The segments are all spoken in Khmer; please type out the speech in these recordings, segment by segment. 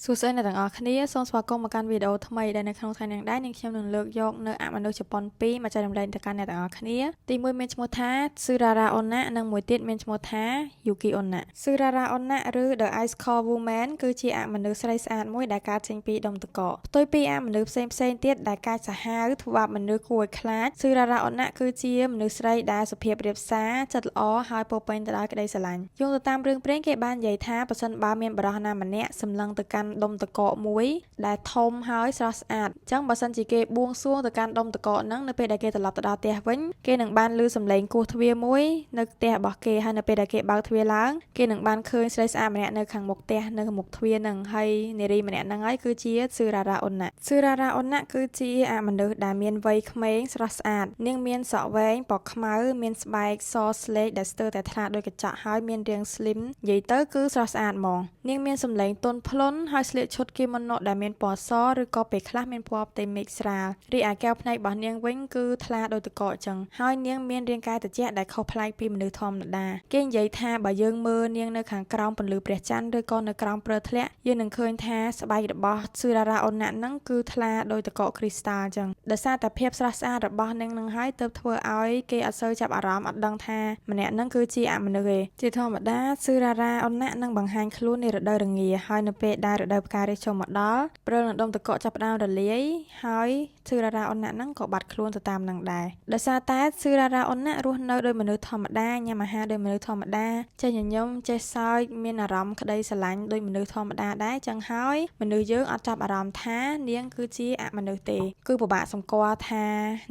សួស្តីអ្នកទាំងអស់គ្នាសូមស្វាគមន៍មកកាន់វីដេអូថ្មីដែលនៅក្នុងថ្ងៃនេះដែរនាងខ្ញុំនឹងលើកយកនៅអមនុស្សជប៉ុន2មកចែករំលែកទៅកាន់អ្នកទាំងអស់គ្នាទី1មានឈ្មោះថា Tsurara Onna និងមួយទៀតមានឈ្មោះថា Yuki Onna Tsurara Onna ឬ The Ice Cold Woman គឺជាអមនុស្សស្រីស្អាតមួយដែលកើតចេញពីដុំទឹកកកផ្ទុយពីអមនុស្សផ្សេងទៀតដែលកាចសាហាវធ្វើបាបមនុស្សគួរឲ្យខ្លាច Tsurara Onna គឺជាមនុស្សស្រីដែលសុភាពរាបសារចិត្តល្អហើយពោរពេញទៅដោយក្តីស្រឡាញ់យោងទៅតាមរឿងព្រេងគេបាននិយាយថាប្រសិនបើមានបរិះណាម្នាក់សម្លឹងទៅកាន់ដុំទឹកកកមួយដែលធំហើយស្រស់ស្អាតអញ្ចឹងបើសិនជាគេបួងសួងទៅកាន់ដុំទឹកកកហ្នឹងនៅពេលដែលគេត្រឡប់ទៅដល់ផ្ទះវិញគេនឹងបានឮសំឡេងគោះទ្វារមួយនៅផ្ទះរបស់គេហើយនៅពេលដែលគេបើកទ្វារឡើងគេនឹងបានឃើញស្រីស្អាតម្នាក់នៅខាងមុខផ្ទះនៅខាងមុខទ្វារហ្នឹងហើយនារីម្នាក់ហ្នឹងហើយគឺជា Tsurara Onna Tsurara Onna គឺជាអមនុស្សដែលមានវ័យក្មេងស្រស់ស្អាតនាងមានសក់វែងពណ៌ខ្មៅមានស្បែកសស្លេកដែលស្ទើរតែថ្លាដូចកញ្ចក់ហើយមានរាង slim និយាយទៅគឺស្រស់ស្អាតហ្មងនាងមានសម្លេងទន់ភ្លន់ហើយស្លៀកឈុតគីម៉ូណូដែលមានពណ៌សឬក៏ពេលខ្លះមានពណ៌ផ្ទៃមេឃស្រាលរីឯកែវភ្នែករបស់នាងវិញគឺថ្លាដូចទឹកកកអញ្ចឹងហើយនាងមានរាងកាយត្រជាក់ដែលខុសប្លែកពីមនុស្សធម្មតាគេនិយាយថាបើយើងមើលនាងនៅខាងក្រោមពន្លឺព្រះច័ន្ទឬក៏នៅក្រោមព្រឺធ្លាក់យើងនឹងឃើញថាស្បែករបស់ Tsurara Onna ហ្នឹងគឺថ្លាដូចទឹកកកគ្រីស្តាល់អញ្ចឹងដោយសារតែភាពស្រស់ស្អាតរបស់នាងនឹងហើយទើបធ្វើឲ្យគេអត់សូវចាប់អារម្មណ៍អត់ដឹងថាម្នាក់ហ្នឹងគឺជាអមនុស្សទេជាធម្មតា Tsurara Onna នឹងបង្ហាញខ្លួននៅរដូវរងាហើយនៅពេលដែលរដូវផ្ការីកចូលមកដល់ព្រិលនិងដុំទឹកកកចាប់ផ្ដើមរលាយហើយ Tsurara Onna ហ្នឹងក៏បាត់ខ្លួនទៅតាមនឹងដែរដោយសារតែ Tsurara Onna រស់នៅដោយមនុស្សធម្មតាញ៉ាំអាហារដោយមនុស្សធម្មតាចេះញញឹមចេះសើចមានអារម្មណ៍ក្តីស្រឡាញ់ដោយមនុស្សធម្មតាដែរចឹងហើយមនុស្សយើងអត់ចាប់អារម្មណ៍ថានាងគឺជាអមនុស្សទេគឺពិបាកសម្គាល់ថា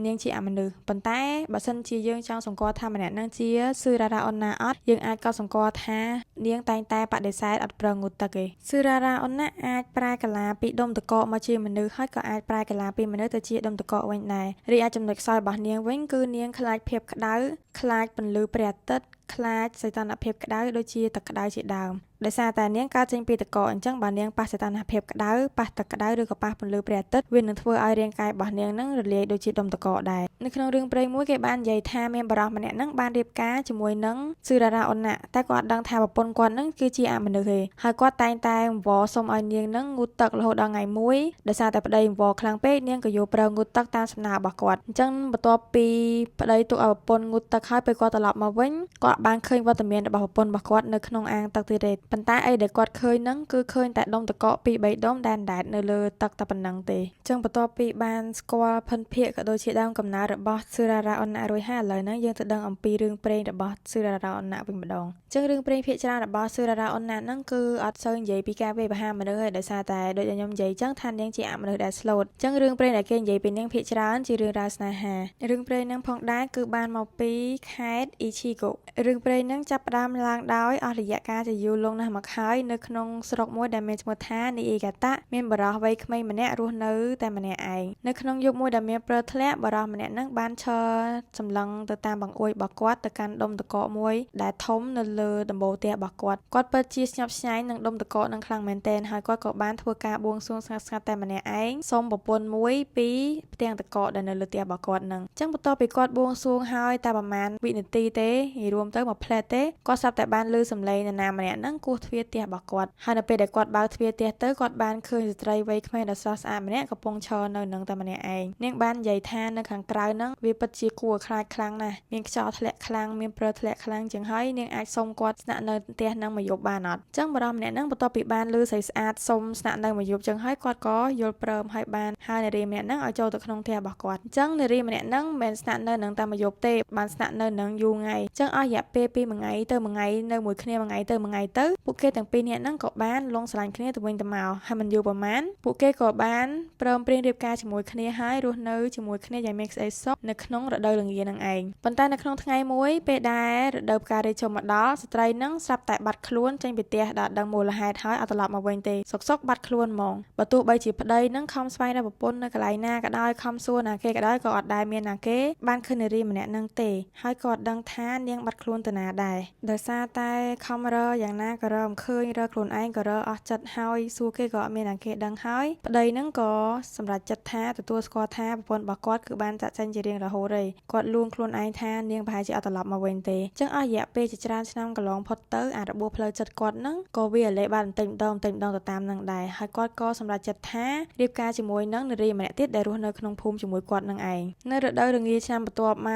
នាងជាអមនុស្សប៉ុន្តែបើសិនជាយើងចង់សម្គាល់ថាម្នាក់ហ្នឹងជា Tsurara Onna អត់យើងអាចកត់សម្គាល់ថានាងតែងតែបដិសេធអត់ប្រងូតទឹកទេ Tsurara Onna អាចប្រែកាឡាពីដុំទឹកកកមកជាមនុស្សហើយក៏អាចប្រែកាឡាពីមនុស្សទៅជាដុំទឹកកកវិញដែររីឯចំណុចខ្សោយរបស់នាងវិញគឺនាងខ្លាចភាពក្តៅខ្លាចពន្លឺព្រះអាទិត្យខ្លាចសីតុណ្ហភាពក្តៅដូចជាទឹកក្តៅជាដើមដោយសារតែនាងកើតចេញពីទឹកកកអញ្ចឹងបើនាងប៉ះសីតុណ្ហភាពក្តៅប៉ះទឹកក្តៅឬក៏ប៉ះពន្លឺព្រះអាទិត្យវានឹងធ្វើឲ្យរាងកាយរបស់នាងនឹងរលាយដូចជាដុំទឹកកកដែរនៅក្នុងរឿងព្រេងមួយគេបាននិយាយថាមានបរិសម្នាក់នឹងបានរៀបការជាមួយនឹង Tsurara Onna តែគាត់អត់ដឹងថាប្រពន្ធគាត់នឹងគឺជាអមនុស្សទេហើយគាត់តែងតែអង្វរសុំឲ្យនាងនឹងងូតទឹករហូតដល់ថ្ងៃមួយដោយសារតែប្តីអង្វរខ្លាំងពេកនាងក៏យកប្រើងូតទឹកតាមសំណើរបស់គាត់អញ្ចឹងបន្ទាប់ពីប្តីទុកឲ្យប្រពន្ធងូតទឹកហើយពេលគាត់ត្រឡប់មកវិញគាត់បានឃើញវត្តមានរបស់ប្រពន្ធរបស់គាត់នៅក្នុងអាងទឹកទៀតទេប៉ុន្តែអីដែលគាត់ឃើញហ្នឹងគឺឃើញតែដុំទឹកកក2 3ដុំដែលដែតនៅលើទឹកតែប៉ុណ្ណឹងទេអញ្ចឹងបន្ទាប់ពីបានស្គាល់ភិនភាគក៏ដូចជាដើមកំណើតរបស់ Tsurara Onna រួចហើយឥឡូវហ្នឹងយើងទៅដឹងអំពីរឿងព្រេងរបស់ Tsurara Onna វិញម្ដងអញ្ចឹងរឿងព្រេងភាគច្រើនរបស់ Tsurara Onna ហ្នឹងគឺអត់សូវនិយាយពីការវាយប្រហារមនុស្សទេដោយសារតែដូចខ្ញុំនិយាយអញ្ចឹងថានាងជាអមនុស្សដែលស្លូតអញ្ចឹងរឿងព្រេងដែលគេនិយាយពីនាងភាគច្រើនជារឿងរ៉ាវស្នេហារឿងព្រេងហ្នឹងផងដែរគឺបានមកពីខេត្ត Ichigo រឿងព្រេងហ្នឹងចាប់ផ្ដើមឡើងដោយអស់រយៈកាលជាយូរលង់ណាស់មកហើយនៅក្នុងស្រុកមួយដែលមានឈ្មោះថា Niigata មានបរិះវ័យក្មេងម្នាក់រស់នៅតែម្នាក់ឯងនៅក្នុងយុគមួយដែលមានព្រឺធ្លាក់បរិះម្នាក់ហ្នឹងបានឈរសម្លឹងទៅតាមបង្អួចរបស់គាត់ទៅកាន់ដុំទឹកកកមួយដែលធំនៅលើដំបូលផ្ទះរបស់គាត់ពិតជាស្ញប់ស្ញែងនឹងដុំទឹកកកនឹងខ្លាំងមែនទែនហើយគាត់ក៏បានធ្វើការបួងសួងស្ងាត់ៗតែម្នាក់ឯងសុំប្រពន្ធមួយពីផ្ទាំងទឹកកកដែលនៅលើផ្ទះរបស់គាត់ហ្នឹងអញ្ចឹងបន្ទាប់ពីគាត់បួងសួងហើយតែប្រហែលវិនាទីទេរួមទៅមួយផ្លែតទេគាត់ស្រាប់តែបានឮសំឡេងនរណាម្នាក់ហ្នឹងគោះទ្វារផ្ទះរបស់គាត់ហើយនៅពេលដែលគាត់បើកទ្វារផ្ទះទៅគាត់បានឃើញស្ត្រីវ័យក្មេងដ៏ស្រស់ស្អាតម្នាក់កំពុងឈរនៅនឹងតែម្នាក់ឯងនាងបាននិយាយថានៅខាងក្រៅហ្នឹងវាពិតជាគួរឲ្យខ្លាចខ្លាំងណាស់មានខ្យល់ធ្លាក់ខ្លាំងមានព្រិលធ្លាក់ខ្លាំងជាងហើយនាងអាចសុំគាត់ស្នាក់នៅផ្ទះហ្នឹងមួយយប់បានអត់អញ្ចឹងបរិសម្នាក់ហ្នឹងបន្ទាប់ពីបានឮស្រីស្អាតសុំស្នាក់នៅមួយយប់ចឹងហើយគាត់ក៏យល់ព្រមហើយបានហៅនារីម្នាក់ហ្នឹងឲ្យចូលទៅក្នុងផ្ទះរបស់គាត់អញ្ចឹងនារីម្នាក់ហ្នឹងមិនមែនស្នាក់នៅនឹងតែមួយយប់ទេបានស្នាក់នៅនឹងយូរថ្ងៃអញ្ចឹងអស់រយៈពេលពីមួយថ្ងៃទៅមួយថ្ងៃនៅមួយគ្នាមួយថ្ងៃទៅមួយថ្ងៃទៅពួកគេទាំងពីរនាក់ហ្នឹងក៏បានលងស្រឡាញ់គ្នាទៅវិញទៅមកហើយមិនយូរប៉ុន្មានពួកគេក៏បានព្រមព្រៀងរៀបការជាមួយគ្នាហើយរស់នៅជាមួយគ្នាយ៉ាងមានក្តីសុខនៅក្នុងរដូវរងានឹងឯងប៉ុន្តែនៅក្នុងថ្ងៃមួយពេលដែលរដូវផ្ការីកចូលមកដល់ស្ត្រីហ្នឹងស្រាប់តែបាត់ខ្លួនចេញពីផ្ទះដល់ដឹងមូលហេតុហើយអត់ត្រឡប់មកវិញទេសុកបាត់ខ្លួនហ្មងបើទោះបីជាប្តីហ្នឹងខំស្វែងរកប្រពន្ធនៅកន្លែងណាក៏ដោយខំសួរណាគេក៏ដោយក៏អត់ដែលមានណាគេបានឃើញនារីម្នាក់ហ្នឹងទេហើយក៏អត់ដឹងថានាងបាត់ខ្លួន ខ្លួនទៅណាដែរដោយសារតែខំរើយ៉ាងណាក៏រើមិនឃើញរើខ្លួនឯងក៏រើអស់ចិត្តហើយសួរគេក៏អត់មានអាគេដឹងហើយប្តីហ្នឹងក៏សម្រេចចិត្តថាទទួលស្គាល់ថាប្រពន្ធរបស់គាត់គឺបានចាក់ចែងជារៀងរហូតហើយគាត់លួងខ្លួនឯងថានាងប្រហែលជាអត់ត្រឡប់មកវិញទេអញ្ចឹងអស់រយៈពេលជាច្រើនឆ្នាំកន្លងផុតទៅអារបួសផ្លូវចិត្តគាត់ហ្នឹងក៏វាលេបានបន្តិចម្ដងទៅតាមនឹងដែរហើយគាត់ក៏សម្រេចចិត្តថារៀបការជាមួយនឹងនារីម្នាក់ទៀតដែលរស់នៅក្នុងភូមិជាមួយគាត់នឹងឯងនៅរដូវរងាឆ្នាំបន្ទាប់មក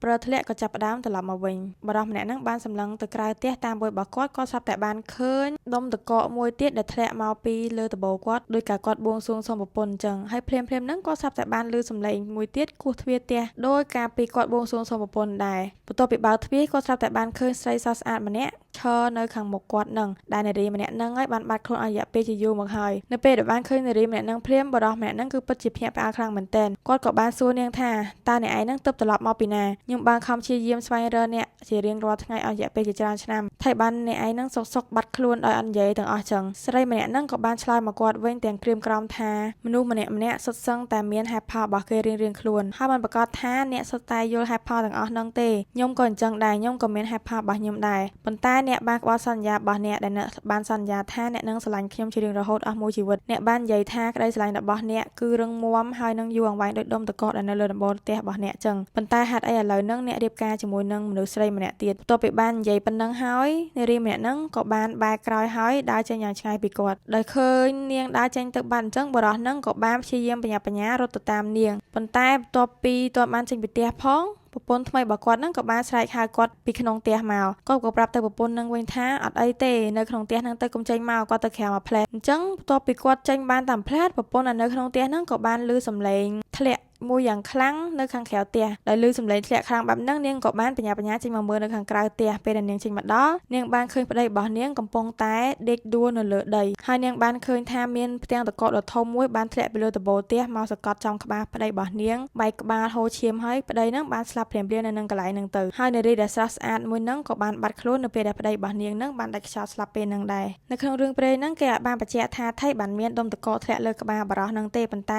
ព្រើធ្លាក់ក៏ចាប់ផ្ដើមត្រឡប់មកវិញបរិសម្នាក់ហ្នឹងបានសម្លឹងទៅក្រៅផ្ទះតាមបុយរបស់គាត់ស្រាប់តែបានឃើញដុំតកកមួយទៀតដែលធ្លាក់មកពីលើដបូលគាត់ដោយការគាត់បួងសួងសុំប្រពន្ធអញ្ចឹងហើយភ្លាមហ្នឹងក៏ស្រាប់តែបានឮសំឡេងមួយទៀតគោះទ្វារផ្ទះដោយការពីគាត់បួងសួងសុំប្រពន្ធដែរបន្ទាប់ពីបើកទ្វារគាត់ស្រាប់តែបានឃើញស្រីសស្អាតម្នាក់ឈរនៅខាងមុខគាត់នឹងដែលនារីម្នាក់ហ្នឹងហើយបានបាត់ខ្លួនអស់រយៈពេលជាយូរមកហើយនៅពេលដែលបានឃើញនារីម្នាក់ហ្នឹងភ្លាមបរិសម្នាក់ហ្នឹងគឺពិតជាភ្ញាក់ផ្អើលខ្លាំងមែនទែនគាត់ក៏បានសួរនាងថាតើអ្នកឯងហ្នឹងទើបត្រឡប់មកពីណាខ្ញុំបានខំព្យាយាមស្វែងរកអ្នកជារៀងរាល់ថ្ងៃអស់រយៈពេលជាច្រើនឆ្នាំថៃបានអ្នកឯងហ្នឹងសុកបាត់ខ្លួនដោយអត់និយាយទាំងអស់ចឹងស្រីម្នាក់ហ្នឹងក៏បានឆ្លើយមកគាត់វិញទាំងក្រៀមក្រំថាមនុស្សម្នាក់សុទ្ធសឹងតែមានហេតុផលរបស់គេរៀងខ្លួនហើយបានប្រកាសថាអ្នកសុទ្ធតែយល់ហេតុផលទាំងអស់ហ្នឹងទេខ្ញុំក៏អញ្ចឹងដែរខ្ញុំក៏មានហេតុផលរបស់ខ្ញុំដែរប៉ុន្តែអ្នកបានក្បត់សន្យារបស់អ្នកដែលអ្នកបានសន្យាថាអ្នកនឹងស្រឡាញ់ខ្ញុំជារៀងរហូតអស់មួយជីវិតអ្នកបាននិយាយថាក្តីស្រឡាញ់របស់អ្នកគឺរឹងមាំហើយនឹងយូរអង្វែងដូចដុំតកកដែលនៅលើដំបូលផ្ទះរបស់អ្នកចឹងប៉ុន្តែហេតុអីឥឡូវហ្នឹងអ្នករៀបការជាមួយនឹងមនុស្សស្រីម្នាក់ទៀតបន្ទាប់ពីបាននិយាយប៉ុណ្ណឹងហើយនារីម្នាក់ហ្នឹងក៏បានបែរក្រោយហើយដើរចេញយ៉ាងឆ្ងាយពីគាត់ដោយឃើញនាងដើរចេញទៅបាត់អញ្ចឹងបរិសហ្នឹងក៏បានព្យាយាមបញ្ញារត់ទៅតាមនាងប៉ុន្តែបន្ទាប់ពីគាត់បានចេញពីផ្ទះផងប្រពន្ធថ្មីរបស់គាត់ហ្នឹងក៏បានស្រែកហៅគាត់ពីក្នុងផ្ទះមកគាត់ក៏ប្រាប់ទៅប្រពន្ធហ្នឹងវិញថាអត់អីទេនៅក្នុងផ្ទះហ្នឹងទៅកុំចេញមកគាត់ទៅក្រៅមកផ្លែតអញ្ចឹងបន្ទាប់ពីគាត់ចេញបានតាមផ្លែតប្រពន្ធនៅក្នុងផ្ទះហ្នឹងក៏បានឮសំឡេងធ្លាក់មួយយ៉ាងខ្លាំងនៅខាងក្រៅផ្ទះដោយឮសំឡេងធ្លាក់ខ្លាំងបែបហ្នឹងនាងក៏បានបញ្ញាចេញមកមើលនៅខាងក្រៅផ្ទះពេលដែលនាងចេញមកដល់នាងបានឃើញប្តីរបស់នាងកំពុងតែដេកដួលនៅលើដីហើយនាងបានឃើញថាមានផ្ទាំងតកកដ៏ធំមួយបានធ្លាក់ពីលើដំបូលផ្ទះមកសកត់ចំក្បាលប្តីរបស់នាងបែកក្បាលហូរឈាមហើយប្តីហ្នឹងបានស្លាប់ភ្លាមៗនៅនឹងកន្លែងហ្នឹងទៅហើយនារីដែលស្រស់ស្អាតមួយហ្នឹងក៏បានបាត់ខ្លួននៅពេលដែលប្តីរបស់នាងហ្នឹងបានដាច់ខ្យល់ស្លាប់ពេលហ្នឹងដែរនៅក្នុងរឿងព្រេងហ្នឹងគេអាចបានបញ្ជាក់ថាថៃបានមានដុំតកកធ្លាក់លើក្បាលបរោះហ្នឹងទេប៉ុន្ត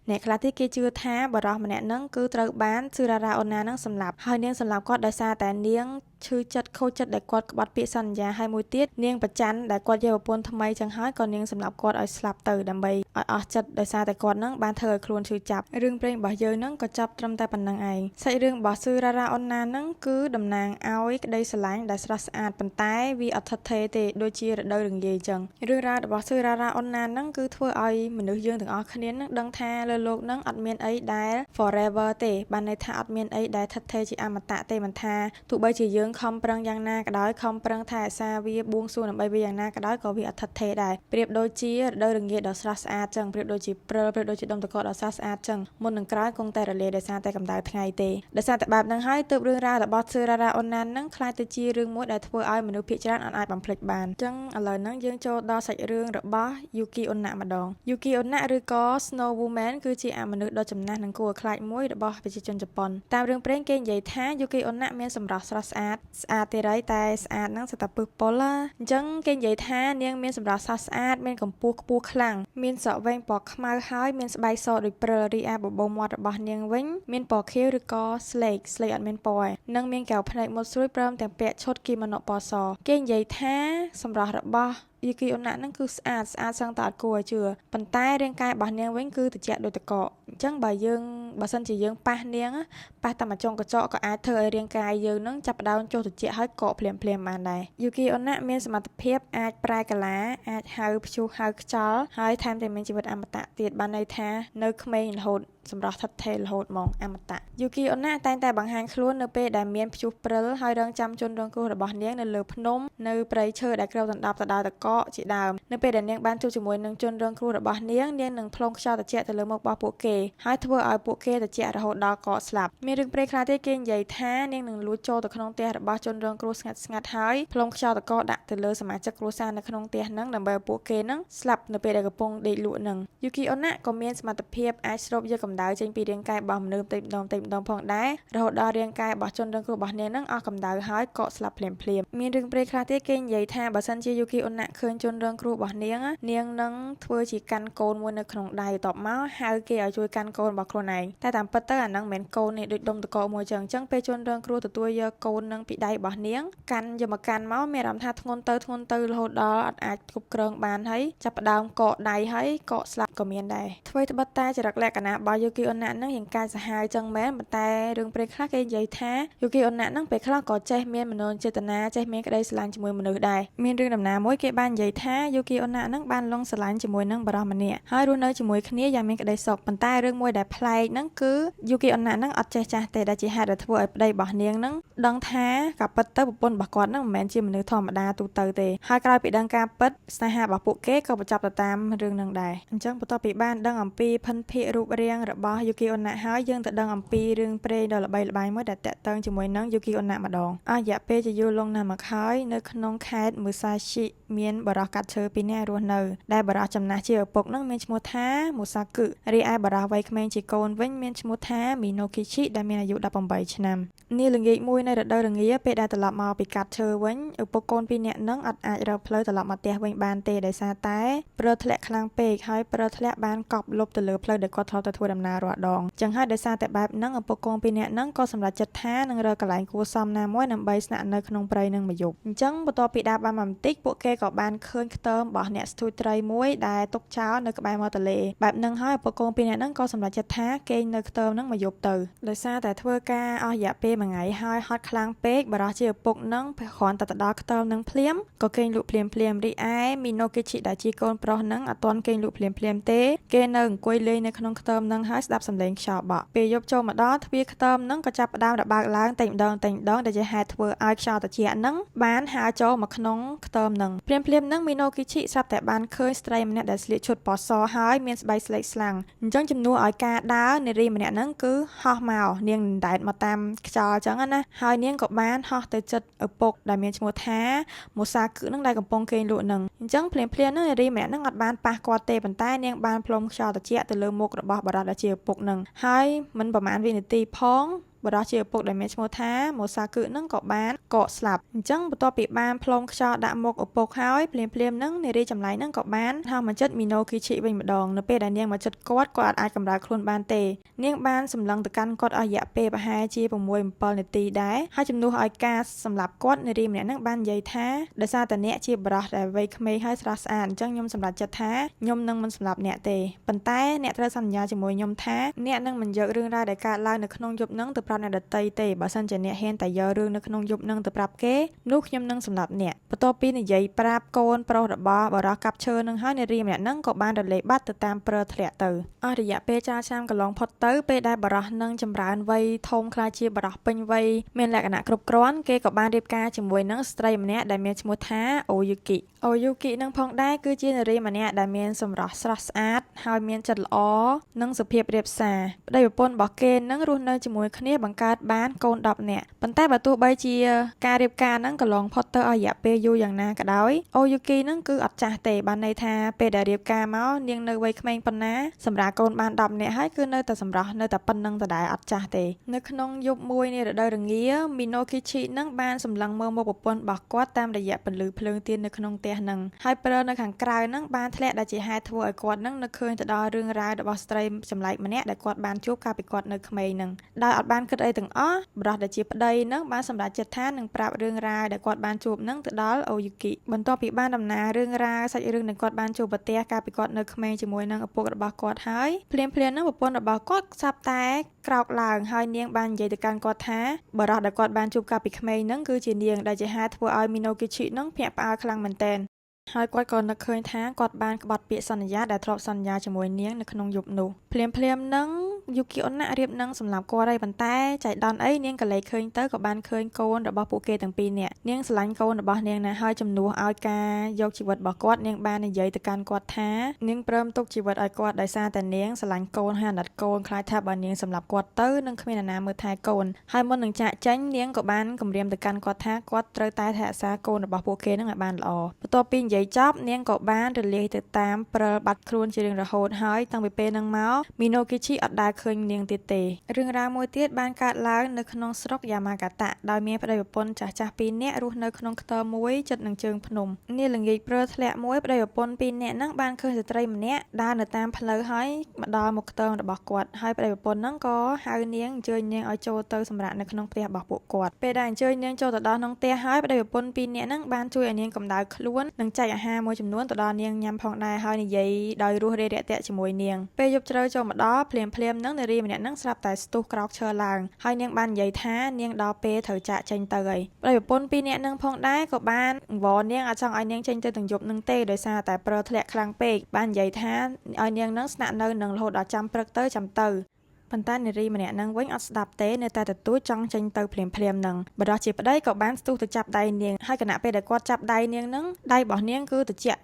ែអ្នកខ្លះទៀតគេជឿថាបរោះម្នាក់ហ្នឹងគឺត្រូវបានស៊ឺរ៉ារ៉ាអូណាហ្នឹងសម្លាប់ហើយនាងសម្លាប់គាត់ដោយសារតែនាងឈឺចិត្តខូចចិត្តដែលគាត់ក្បត់ពាក្យសន្យាហើយមួយទៀតនាងប្រច័ណ្ឌដែលគាត់យកប្រពន្ធថ្មីចឹងហើយក៏នាងសម្លាប់គាត់ឲ្យស្លាប់ទៅដើម្បីឲ្យអស់ចិត្តដោយសារតែគាត់ហ្នឹងបានធ្វើឲ្យខ្លួនឈឺចាប់រឿងព្រេងរបស់យើងហ្នឹងក៏ចាប់ត្រឹមតែប៉ុណ្្នឹងឯងសាច់រឿងរបស់ស៊ឺរ៉ារ៉ាអូណាហ្នឹងគឺតំណាងឲ្យក្តីស្រឡាញ់ដែលស្រស់ស្អាតប៉ុន្តែវាអត់ថិតថេរទេដូចជារដូវរងាចឹងរឿងរ៉ាវរបស់ស៊ឺរ៉ារ៉ាអូណាហ្នឹងគឺធ្វើឲ្យមនុស្សយើងទាំងអស់គ្នាហ្នឹងដឹងថាលើโลกហ្នឹងអត់មានអីដែល forever ទេបានន័យថាអត់មានអីដែលថិតថេរជាអមតៈទេមិនថាទោះបីជាយើងខំប្រឹងយ៉ាងណាក៏ដោយខំប្រឹងថែរក្សាវាបួងសួងដើម្បីវាយ៉ាងណាក៏ដោយក៏វាអត់ថិតថេរដែរប្រៀបដូចជារដូវរងាដ៏ស្រស់ស្អាតចឹងប្រៀបដូចជាព្រិលប្រៀបដូចជាដុំតកកដ៏ស្រស់ស្អាតចឹងមុននឹងក្រោយគង់តែរលាយដោយសារតែកម្ដៅថ្ងៃទេដោយសារតែបែបហ្នឹងហើយទើបរឿងរ៉ាវរបស់ស៊ឺរ៉ារ៉ាអូណាហ្នឹងខ្លាយទៅជារឿងមួយដែលធ្វើឲ្យមនុស្សភាគច្រើនអាចបំភ្លេចបានចឹងឥឡូវហ្នឹងយើងចូលដល់សាច់រឿងរបស់ Yuki Onna ម្ដង Yuki Onna ឬក៏ Snow Woman គឺជាអមនុស្សដ៏ចំណាស់និងគួរឲ្យខ្លាចមួយរបស់ប្រជាជនជប៉ុនតាមរឿងព្រេងគេនិយាយថា Yuki Onna មានសម្រស់ស្រស់ស្អាតទេរីតែស្អាតហ្នឹងសិតតែពឹសពុលអញ្ចឹងគេនិយាយថានាងមានសម្រស់ស្រស់ស្អាតមានកម្ពស់ខ្ពស់ខ្លាំងមានសក់វែងពណ៌ខ្មៅហើយមានស្បែកសដូចព្រិលរីឯបបោមាត់របស់នាងវិញមានពណ៌ខៀវឬក៏ស្លេកអត់មានពណ៌និងមានកែវភ្នែកមុតស្រួយព្រមទាំងពាក់ឈុតគីម៉ូណូពណ៌សគេនិយាយថាសម្រស់របស់Yuki Onna ហ្នឹងគឺស្អាតសឹងតែអត់គួរឲ្យជឿប៉ុន្តែរាងកាយរបស់នាងវិញគឺត្រជាក់ដូចតកកអញ្ចឹងបើសិនជាយើងប៉ះនាងប៉ះតែមួយចុងកញ្ចក់ក៏អាចធ្វើឲ្យរាងកាយយើងហ្នឹងចាប់ផ្ដើមចុះត្រជាក់ហើយកកភ្លាមបានដែរ Yuki Onna មានសមត្ថភាពអាចប្រែកាឡាអាចហៅព្យុះហៅខ្យល់ហើយថែមទាំងមានជីវិតអមតៈទៀតបានន័យថានៅក្មេងរហូតសម្រាប់ថិតថេររហូតហ្មងអមតៈ Yuki Onna តែងតែបង្ហាញខ្លួននៅពេលដែលមានព្យុះព្រិលហើយរងចាំជនរងគ្រោះរបស់នាងនៅលើភ្នំនៅព្រៃឈើដែលគ្របដណ្ដប់ទៅដោយតកកជាដើមនៅពេលដែលនាងបានជួបជាមួយនឹងជនរងគ្រោះរបស់នាងនឹងផ្លុំខ្យល់ត្រជាក់ទៅលើមុខរបស់ពួកគេហើយធ្វើឲ្យពួកគេត្រជាក់រហូតដល់កកស្លាប់មានរឿងព្រេងខ្លះទៀតគេនិយាយថានាងនឹងលួចចូលទៅក្នុងផ្ទះរបស់ជនរងគ្រោះស្ងាត់ហើយផ្លុំខ្យល់តកកដាក់ទៅលើសមាជិកគ្រួសារនៅក្នុងផ្ទះហ្នឹងដើម្បីឲ្យពួកគេហ្នឹងស្លាប់នៅពេលដែលកំពុងដេកលក់ហ្នឹង Yuki Onna ក៏មានសមត្ថភាពអាចស្រូបយកកំ កម្ដៅចេញពីរាងកាយរបស់មនុស្សបន្តិចម្ដងផងដែររហូតដល់រាងកាយរបស់ជនរងគ្រោះរបស់នាងនឹងអស់កម្ដៅហើយក៏ស្លាប់ភ្លាមមានរឿងព្រេងខ្លះទៀតគេនិយាយថាបើសិនជាយូគីអូណាឃើញជនរងគ្រោះរបស់នាងនឹងធ្វើជាកាន់កូនមួយនៅក្នុងដៃតបមកហៅគេឲ្យជួយកាន់កូនរបស់ខ្លួនឯងតែតាមពិតទៅអានឹងមិនមែនកូននេះដូចដុំតកមួយចឹងពេលជនរងគ្រោះទទួលយកកូននឹងពីដៃរបស់នាងកាន់យកមកកាន់មកមានអារម្មណ៍ថាធ្ងន់ទៅរហូតដល់អត់អាចគ្រប់គ្រងបានហើយចាប់ផ្ដើមកកដៃហើយកកស្លាប់ក៏មានដែរអ្វីត្បិតតែចរិតលក្ខណៈរបស់យូគីអូណានឹងយ៉ាងកាចសាហាវចឹងមែនប៉ុន្តែរឿងព្រេងខ្លះគេនិយាយថាយូគីអូណានឹងពេលខ្លះក៏ចេះមានមនោចេតនាចេះមានក្តីស្រឡាញ់ជាមួយមនុស្សដែរមានរឿងដំណាលមួយគេបាននិយាយថាយូគីអូណានឹងបានលងស្រឡាញ់ជាមួយនឹងបរិសម្នាក់ហើយរស់នៅជាមួយគ្នាយ៉ាងមានក្តីសុខប៉ុន្តែរឿងមួយដែលប្លែកហ្នឹងគឺយូគីអូណានឹងអត់ចេះចាស់ទេដែលជាហេតុដែលធ្វើឲ្យប្តីរបស់នាងនឹងដឹងថាការពិតទៅប្រពន្ធរបស់គាត់នឹងមិនមែនជាមនុស្សធម្មតាទូទៅទេហើយក្រោយពីដឹងការពិតស្នេហារបស់ពួកគេក៏បញ្ចប់ទៅតាមរឿងនឹងដែរអញ្ចឹងបន្ទាប់ពីបានដឹងអំពីភិនភាគរូបរាងរបស់យូគីអូណាហើយយើងទៅដឹងអំពីរឿងព្រេងដ៏ល្បីល្បាញមួយដែលតាក់ទងជាមួយនឹងយូគីអូណាម្ដងអស់រយៈពេលជាយូរលង់ណាស់មកហើយនៅក្នុងខេត្តមូសាឈីមានបរិសកាត់ឈើពីរនាក់រស់នៅដែលបរិសចំណាស់ជាឪពុកនឹងមានឈ្មោះថាមូសាគឹរីឯបរិសវ័យក្មេងជាកូនវិញមានឈ្មោះថាមីណូគីឈីដែលមានអាយុ18ឆ្នាំនាល្ងាចមួយនៅរដូវរងាពេលដែលត្រឡប់មកពីកាត់ឈើវិញឪពុកកូនពីរនាក់នឹងអត់អាចរកផ្លូវត្រឡប់មកផ្ទះវិញបានទេដោយសារតែព្រិលធ្លាក់ខ្លាំងពេកហើយព្រិលធ្លាក់បានកប់លុបទៅលើផ្លូវដែលគាត់ធ្លាប់ទៅធ្វើដំណើររាល់ដងចឹងហើយដោយសារតែបែបហ្នឹងឪពុកកូនពីរនាក់នឹងក៏សម្រេចចិត្តថានឹងរកកន្លែងគួរសមណាមួយដើម្បីស្នាក់នៅក្នុងព្រៃនឹងមួយយប់អញ្ចឹងបន្ទាប់ពីដើរបានបន្តិចពួកគេក៏បានឃើញខ្ទមរបស់អ្នកស្ទូចត្រីមួយដែលទុកចោលនៅក្បែរមាត់ទន្លេបែបហ្នឹងហើយឪពុកកូនពីរនាក់នឹងក៏សម្រេចចិត្តថាគេងនៅខ្ទមហ្នឹងមួយយប់ទៅដោយសារតែធ្វើការអស់រយៈពេលមួយថ្ងៃហើយហត់ខ្លាំងពេកបរិសជាឪពុកនឹងគ្រាន់តែទៅដល់ខ្ទមនឹងភ្លាមក៏គេងលក់ភ្លាមរីឯមីណូគីឈីដែលជាកូនប្រុសនឹងអត់ទាន់គេងលក់ភ្លាមទេគេនៅអង្គុយលេងនៅក្នុងខ្ទមនឹងហើយស្ដាប់សំឡេងខ្យល់បក់ពេលយប់ចូលមកដល់ទ្វារខ្ទមនឹងក៏ចាប់ផ្ដើមរបើកឡើងតែម្ដងដែលជាហេតុធ្វើឲ្យខ្យល់ត្រជាក់នឹងបានហើរចូលមកក្នុងខ្ទមនឹងភ្លាមនឹងមីណូគីឈីស្រាប់តែបានឃើញស្ត្រីម្នាក់ដែលស្លៀកឈុតពណ៌សហើយមានស្បែកស្លេកស្លាំងអញ្ចឹងជំនួសឲ្យការដើរនារីម្នាក់ហ្នឹងគឺហោះមកនាងដែតមកតាមខ្យល់អញ្ចឹងណាហើយនាងក៏បានហោះទៅជិតឪពុកដែលមានឈ្មោះថាមូសាគឹនឹងដែលកំពុងគេងលក់នឹងអញ្ចឹងភ្លាមហ្នឹងនារីម្នាក់ហ្នឹងអត់បានប៉ះគាត់ទេប៉ុន្តែនាងបានផ្លុំខ្យល់ត្រជាក់ទៅលើមុខរបស់បរិសដែលជាឪពុកនឹងហើយមិនប្រមាណវិនាទីផងបរិសជាឪពុកដែលមានឈ្មោះថាមូសាគឹនឹងក៏បានកកស្លាប់អញ្ចឹងបន្ទាប់ពីបានផ្លុំខ្យល់ដាក់មុខឪពុកហើយភ្លាមហ្នឹងនារីចម្លែកហ្នឹងក៏បានហៅមកចិត្តមីណូគីឈីវិញម្ដងនៅពេលដែលនាងមកចិត្តគាត់អត់អាចកម្រើកខ្លួនបានទេនាងបានសម្លឹងទៅកាន់គាត់អស់រយៈពេលប្រហែលជា6-7នាទីដែរហើយជំនួសឲ្យការសម្លាប់គាត់នារីម្នាក់ហ្នឹងបាននិយាយថាដោយសារតែអ្នកជាបរិសដែលវ័យក្មេងហើយស្រស់ស្អាតអញ្ចឹងខ្ញុំសម្រេចចិត្តថាខ្ញុំនឹងមិនសម្លាប់អ្នកទេប៉ុន្តែអ្នកត្រូវសន្យាជាមួយខ្ញុំថាអ្នកនឹងមិនយករឿងរ៉ាវដែលកើតឡើងនៅក្នុងយប់ហ្នឹងទៅប្រាប់អ្នកដទៃទេបើសិនជាអ្នកហ៊ានតែយករឿងនៅក្នុងយប់ហ្នឹងទៅប្រាប់គេនោះខ្ញុំនឹងសម្លាប់អ្នកបន្ទាប់ពីនិយាយប្រាប់កូនប្រុសរបស់បរិសកាប់ឈើនឹងហើយនារីម្នាក់ហ្នឹងក៏បានរលាយបាត់ទៅតាមព្រិលធ្លាក់ទៅអស់រយៈពេលច្រើនឆ្នាំកន្លងផុតទៅពេលដែលបរិសនឹងចម្រើនវ័យធំខ្លាចជាបរិសពេញវ័យមានលក្ខណៈគ្រប់គ្រាន់គេក៏បានរៀបការជាមួយនឹងស្ត្រីម្នាក់ដែលមានឈ្មោះថាអូយូគីនឹងផងដែរគឺជានារីម្នាក់ដែលមានសម្រស់ស្រស់ស្អាតហើយមានចិត្តល្អនិងសុភាពរាបសារប្តីប្រពន្ធរបស់គេនឹងរស់នៅជាមួយគ្នាបង្កើតបានកូន10នាក់ប៉ុន្តែបើទោះបីជាការរៀបការហ្នឹងកន្លងផុតទៅអស់រយៈពេលយូរយ៉ាងណាក៏ដោយអូយូគីហ្នឹងគឺអត់ចាស់ទេបានន័យថាពេលដែលរៀបការមកនាងនៅវ័យក្មេងប៉ុណ្ណាសម្រាប់កូនបាន10នាក់ហើយគឺនៅតែសម្រស់នៅតែប៉ុណ្្នឹងដដែលអត់ចាស់ទេនៅក្នុងយប់មួយនៃរដូវរងាមីណូគីឈីហ្នឹងបានសម្លឹងមើលមុខប្រពន្ធរបស់គាត់តាមរយៈពន្លឺភ្លើងទៀននៅក្នុងផ្ទះហ្នឹងហើយព្រិលនៅខាងក្រៅហ្នឹងបានធ្លាក់ដែលជាហេតុធ្វើឲ្យគាត់ហ្នឹងនឹកឃើញទៅដល់រឿងរ៉ាវរបស់ស្ត្រីចម្លែកម្នាក់ដែលគាត់បានជួបកាលពីគាត់នៅក្មេងហ្នឹងដោយអត់បានគិតអីទាំងអស់បរិសដែលជាប្តីនឹងបានសម្រេចចិត្តថានឹងប្រាប់រឿងរ៉ាវដែលគាត់បានជួបនឹងទៅដល់អូយូគីបន្ទាប់ពីបានដំណើររឿងរ៉ាវសាច់រឿងដែលគាត់បានជួបប្រទះកាលពីគាត់នៅក្មេងជាមួយនឹងឪពុករបស់គាត់ហើយភ្លាមនឹងប្រពន្ធរបស់គាត់ស្រាប់តែក្រោកឡើងហើយនាងបាននិយាយទៅកាន់គាត់ថាបរិសដែលគាត់បានជួបកាលពីក្មេងនឹងគឺជានាងដែលជាហេតុធ្វើឲ្យមីណូគីឈីនឹងភ្ញាក់ផ្អើលខ្លាំងមែនទែនហើយគាត់ក៏នឹកឃើញថាគាត់បានក្បត់ពាក្យសន្យាដែលធ្លាប់សន្យាជាមួយនាងនៅក្នុងយប់នោះភ្លាមនឹងយូគីអូណារៀបនឹងសម្រាប់គាត់ហើយប៉ុន្តែចៃដន្យអីនាងក៏លេចឃើញទៅក៏បានឃើញកូនរបស់ពួកគេទាំងពីរនាក់នាងស្រឡាញ់កូនរបស់នាងណាស់ហើយជំនួសឲ្យការយកជីវិតរបស់គាត់នាងបាននិយាយទៅកាន់គាត់ថានាងព្រមទុកជីវិតឲ្យគាត់ដោយសារតែនាងស្រឡាញ់កូនហើយអាណិតកូនខ្លាចថាបើនាងសម្លាប់គាត់ទៅនឹងគ្មានអ្នកណាមើលថែកូនហើយមុននឹងចាកចេញនាងក៏បានគម្រាមទៅកាន់គាត់ថាគាត់ត្រូវតែថែរក្សាកូនរបស់ពួកគេនឹងឲ្យបានល្អបន្ទាប់ពីនិយាយចប់នាងក៏បានរលាយទៅតាមព្រិលបាត់ខ្លួនជារៀងរហូតហើយតាំងពីពេលហ្នឹងមកមីណូគីឈីអត់ដែល ឃើញនាងទៀតទេរឿងរ៉ាវមួយទៀតបានកើតឡើងនៅក្នុងស្រុកយ៉ាម៉ាកាតាដោយមានប្តីប្រពន្ធចាស់ៗពីរនាក់រស់នៅក្នុងខ្ទមមួយជិតនឹងជើងភ្នំនាងល្ងាចព្រើធ្លាក់មួយប្តីប្រពន្ធពីរនាក់ហ្នឹងបានឃើញស្ត្រីម្នាក់ដើរនៅតាមផ្លូវហើយមកដល់មុខខ្ទមរបស់គាត់ហើយប្តីប្រពន្ធហ្នឹងក៏ហៅនាងអញ្ជើញនាងឲ្យចូលទៅសម្រាកនៅក្នុងផ្ទះរបស់ពួកគាត់ពេលដែលអញ្ជើញនាងចូលទៅដល់ក្នុងផ្ទះហើយប្តីប្រពន្ធពីរនាក់ហ្នឹងបានជួយឲ្យនាងកម្ដៅខ្លួននិងចែកអាហារមួយចំនួនទៅដល់នាងញ៉ាំផងដែរហើយនិយាយដោយរួសរាយរាក់ទាក់ជាមួយនាងពេលយប់ជ្រៅចូលមកដល់ភ្លាមហ្នឹងនារីម្នាក់ហ្នឹងស្រាប់តែស្ទុះក្រោកឈរឡើងហើយនាងបាននិយាយថានាងដល់ពេលត្រូវចាកចេញទៅហើយប្តីប្រពន្ធពីរនាក់ហ្នឹងផងដែរក៏បានអង្វរនាងអត់ចង់ឲ្យនាងចេញទៅទាំងយប់ហ្នឹងទេដោយសារតែព្រើធ្លាក់ខ្លាំងពេកបាននិយាយថាឲ្យនាងហ្នឹងស្នាក់នៅនឹងរហូតដល់ចាំព្រឹកទៅចាំទៅប៉ុន្តែនារីម្នាក់ហ្នឹងវិញអត់ស្ដាប់ទេនៅតែទទូចចង់ចេញទៅភ្លាមហ្នឹងបរិះជាប្តីក៏បានស្ទុះទៅចាប់ដៃនាងហើយគណៈពេលដែលគាត់ចាប់ដៃនាងហ្នឹងដៃរបស់នាងគឺត្រជាក់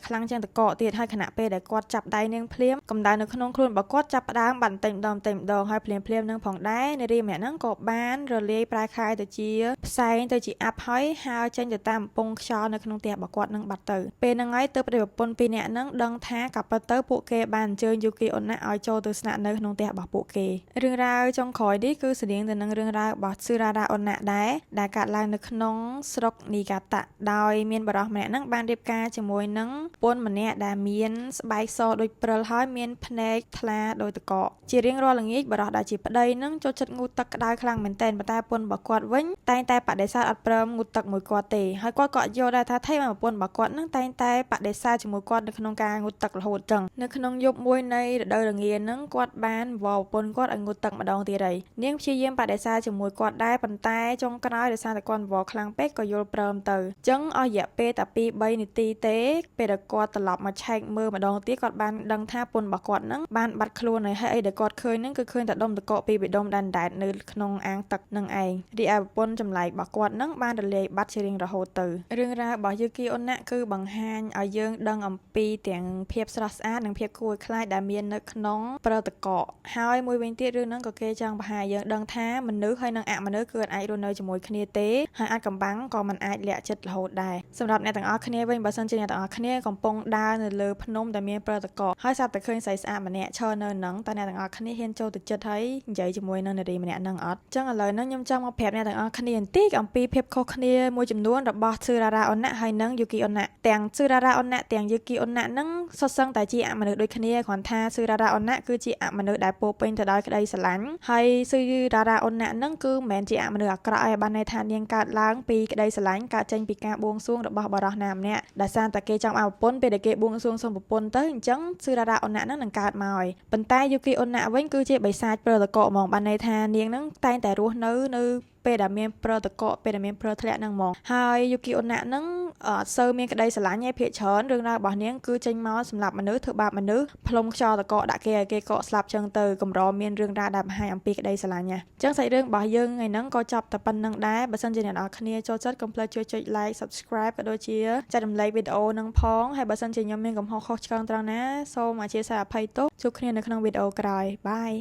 ខ្លាំងជាងតកកទៀតហើយគណៈពេលដែលគាត់ចាប់ដៃនាងភ្លាមកម្ដៅនៅក្នុងខ្លួនរបស់គាត់ចាប់ផ្ដើមបាត់បន្តិចម្ដងហើយភ្លាមហ្នឹងផងដែរនារីម្នាក់ហ្នឹងក៏បានរលាយប្រែខายទៅជាផ្សែងទៅជាអាប់ហើយហើរចេញទៅតាមកំពង់ខ្យល់នៅក្នុងផ្ទះរបស់គាត់នឹងបាត់ទៅពេលហ្នឹងហើយទើបប្តីប្រពន្ធពីរនាក់ហ្នឹងដឹងថាក៏ពិតទៅពួកគេបានអញ្ជើញយូគីអូណាឲ្យចូលទៅស្នាក់នៅក្នុងផ្ទះរបស់ពួកគេរឿងរ៉ាវចុងក្រោយនេះគឺស្រដៀងទៅនឹងរឿងរ៉ាវរបស់ស៊ឺរ៉ារ៉ាអូណាដែរដែលកើតឡើងនៅក្នុងស្រុកនីកាតាដោយមានបរិះម្នាក់ហ្នឹងបានរៀបការជាមួយនឹងប្រពន្ធម្នាក់ដែលមានស្បែកសដូចព្រិលហើយមានភ្នែកថ្លាដូចតកកជារៀងរាល់ល្ងាចបរិះដែលជាប្តីហ្នឹងចូលចិត្តងូតទឹកក្តៅខ្លាំងមែនទែនប៉ុន្តែប្រពន្ធរបស់គាត់វិញតែងតែបដិសេធអត់ព្រមងូតទឹកមួយគាត់ទេហើយគាត់ក៏យល់ដែរថាថៃបានប្រពន្ធរបស់គាត់ហ្នឹងតែងតែបដិសេធជាមួយគាត់នៅក្នុងការងូតទឹករហូតចឹងនៅក្នុងយប់មួយនៃរដូវរងាហ្នឹងគាត់បានវល់ប្រពន្ធគាត់ឲ្យងូតទឹកម្ដងទៀតហើយនាងព្យាយាមបដិសេធជាមួយគាត់ដែរប៉ុន្តែចុងក្រោយដោយសារតែគាត់វល់ខ្លាំងពេកក៏យល់ព្រមទៅចឹងអស់រយៈពេលតែ 2-3 នាទីទេពេលដែលគាត់ត្រឡប់មកឆែកមើលម្ដងទៀតគាត់បានដឹងថាប្រពន្ធរបស់គាត់ហ្នឹងបានបាត់ខ្លួនហើយអីដែលគាត់ឃើញហ្នឹងគឺឃើញតែដុំតកកពីរដុំដែននៅក្នុងអាងទឹកនឹងឯងរីឯប្រពន្ធចម្លែករបស់គាត់ហ្នឹងបានរលាយបាត់ជារៀងរហូតទៅរឿងរ៉ាវរបស់យូគីអូណាគឺបង្ហាញឲ្យយើងដឹងអំពីទាំងភាពស្រស់ស្អាតនិងភាពគួរឲ្យខ្លាចដែលមាននៅក្នុងព្រិលតកកហើយមួយវិញទៀតរឿងហ្នឹងក៏គេចង់បង្ហាញយើងដឹងថាមនុស្សហើយនិងអមនុស្សគឺអាចរស់នៅជាមួយគ្នាទេហើយអាចកំបាំងក៏មិនអាចលាក់ចិត្តរហូតដែរសម្រាប់អ្នកទាំងអស់គ្នាវិញបើសិនជាអ្នកទាំងអស់គ្នាកំពុងដើរនៅលើភ្នំដែលមានព្រិលតកកហើយស្រាប់តែឃើញស្រីស្អាតម្នាក់ឈរនៅហ្នឹងតើអ្នកទាំងអស់គ្នាហ៊ានចូលទៅជិតហើយនិយាយជាមួយនឹងនារីម្នាក់ហ្នឹងអត់ចឹងឥឡូវហ្នឹងខ្ញុំចង់មកប្រាប់អ្នកទាំងអស់គ្នាបន្តិចអំពីភាពខុសគ្នាមួយចំនួនរបស់ស៊ឺរ៉ារ៉ាអូណាហើយនិងយូគីអូណាទាំងស៊ឺរ៉ារ៉ាអូណាទាំងយូគីអូណាហ្នឹងសុទ្ធសឹងតែជាអមនុស្សដូចគ្នាគ្រាន់ថាស៊ឺរ៉ារ៉ាអូណាគឺជាអមនុស្សដែលពោពេញទៅដោយក្តីស្រឡាញ់ហើយស៊ឺរ៉ារ៉ាអូណាហ្នឹងគឺមិនមែនជាអមនុស្សអាក្រក់ឯបានន័យថានាងកើតឡើងពីក្តីស្រឡាញ់កើតចេញពីការបួងសួងរបស់បរិះណាម្នាក់ដែលសារតែគេចង់ឲ្យប្រពន្ធពេលដែលគេបួងសួងសុំប្រពន្ធទៅអញ្ចឹងស៊ឺរ៉ារ៉ាអូណាហ្នឹងនឹងកើតមកហើយប៉ុន្តែយូគីអូណាវិញគឺជាបិសាចព្រិលតកកហ្មងបានន័យថានាងហ្នឹងតែងតែរស់នៅពេលដែលមានព្រិលតកកពេលដែលមានព្រិលធ្លាក់ហ្នឹងហ្មងហើយយូគីអូណាហ្នឹងអត់សូវមានក្តីស្រឡាញ់ឯភាគច្រើនរឿងរ៉ាវរបស់នាងគឺចេញមកសម្រាប់មនុស្សធ្វើបាបមនុស្សផ្លុំខ្យល់តកកដាក់គេឲ្យគេកកស្លាប់ចឹងទៅកម្រមានរឿងរ៉ាវដែលបង្ហាញអំពីក្តីស្រឡាញ់ណាចឹងសាច់រឿងរបស់យើងថ្ងៃហ្នឹងក៏ចប់តែប៉ុណ្្នឹងដែរបើសិនជាអ្នកនរគ្នាចូលចិត្តកុំភ្លេចជួយចុច like subscribe ក៏ដូចជាចែករំលែកវីដេអូហ្នឹងផងហើយបើសិនជាខ្ញុំមានកំហុសខុសឆ្គងត្រង់ណាសូមអធិស្ឋានអភ័យទោសជួបគ្នានៅក្នុងវីដេអូក្រោយបាយ